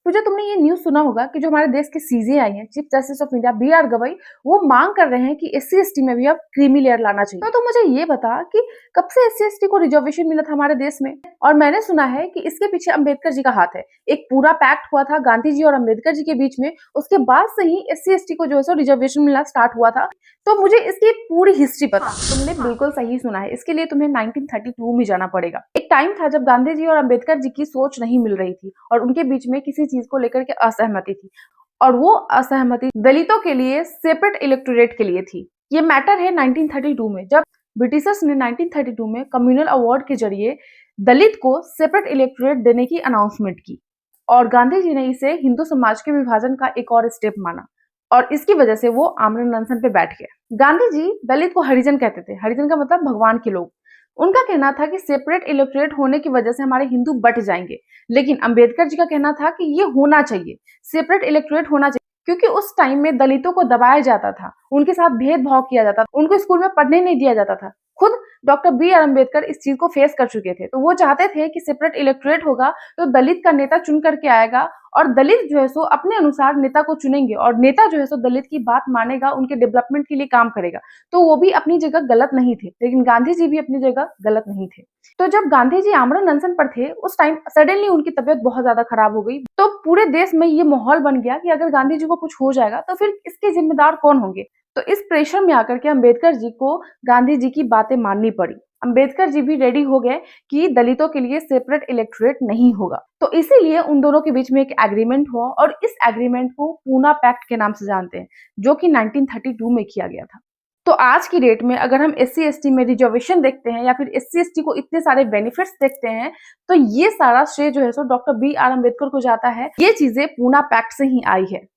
तुझे तुमने ये न्यूज़ सुना होगा कि जो हमारे देश के सीजे आई हैं, chief justice of India B R. Gavai, वो मांग कर रहे हैं कि एससी-एसटी में भी अब क्रीमी लेयर लाना चाहिए। तो तू मुझे ये बता कि कब से एससी-एसटी को रिजर्वेशन मिला था हमारे देश में? और मैंने सुना है कि इसके पीछे अंबेडकर जी का हाथ है। एक पूरा पैक्ट हुआ था गांधी जी और अंबेडकर जी के बीच में, उसके बाद से ही एससी-एसटी को जो है सो रिजर्वेशन मिलना स्टार्ट हुआ था। तो मुझे इसकी पूरी हिस्ट्री पता। तुमने बिल्कुल सही सुना है। इसके लिए तुम्हें 1932 में जाना पड़ेगा। एक टाइम था जब गांधी जी और अंबेडकर जी की सोच नहीं मिल रही थी और उनके बीच में किसी चीज को लेकर के असहमति थी, और वो असहमति दलितों के लिए सेपरेट इलेक्टोरेट के लिए थी। ये मैटर है 1932 में, जब ब्रिटिशर्स ने 1932 में कम्युनल अवार्ड के जरिए दलित को सेपरेट इलेक्टोरेट देने की अनाउंसमेंट की, और गांधी जी ने इसे हिंदू समाज के विभाजन का एक और स्टेप माना, और इसकी वजह से वो आमरण अनशन पे बैठ गए। गांधी जी दलित को हरिजन कहते थे। हरिजन का मतलब भगवान के लोग। उनका कहना था कि सेपरेट इलेक्टोरेट होने की वजह से हमारे हिंदू बट जाएंगे, लेकिन अंबेडकर जी का कहना था कि ये होना चाहिए, सेपरेट इलेक्टोरेट होना चाहिए, क्योंकि उस टाइम में दलितों को दबाया जाता था, उनके साथ भेदभाव किया जाता था, उनको स्कूल में पढ़ने नहीं दिया जाता था। खुद डॉक्टर बी.आर. अम्बेडकर इस चीज को फेस कर चुके थे, तो वो चाहते थे कि सेपरेट इलेक्टोरेट होगा तो दलित का नेता चुन करके आएगा, और दलित जो है सो अपने अनुसार नेता को चुनेंगे, और नेता जो है सो दलित की बात मानेगा, उनके डेवलपमेंट के लिए काम करेगा। तो वो भी अपनी जगह गलत नहीं थे, लेकिन गांधी जी भी अपनी जगह गलत नहीं थे। तो जब गांधी जी आमरण अनशन पर थे, उस टाइम सडनली उनकी तबीयत बहुत ज्यादा खराब हो गई। तो पूरे देश में ये माहौल बन गया कि अगर गांधी जी को कुछ हो जाएगा तो फिर इसके जिम्मेदार कौन होंगे। तो इस प्रेशर में आकर के अंबेडकर जी को गांधी जी की बातें माननी पड़ी। अंबेडकर जी भी रेडी हो गए कि दलितों के लिए सेपरेट इलेक्टोरेट नहीं होगा। तो इसीलिए उन दोनों के बीच में एक एग्रीमेंट हुआ, और इस एग्रीमेंट को पूना पैक्ट के नाम से जानते हैं, जो कि 1932 में किया गया था। तो आज की डेट में अगर हम एससी-एसटी में रिजर्वेशन देखते हैं, या फिर एससी-एसटी को इतने सारे बेनिफिट्स देखते हैं, तो ये सारा श्रेय जो है सो डॉक्टर बी.आर. अम्बेडकर को जाता है। ये चीजें पूना पैक्ट से ही आई है।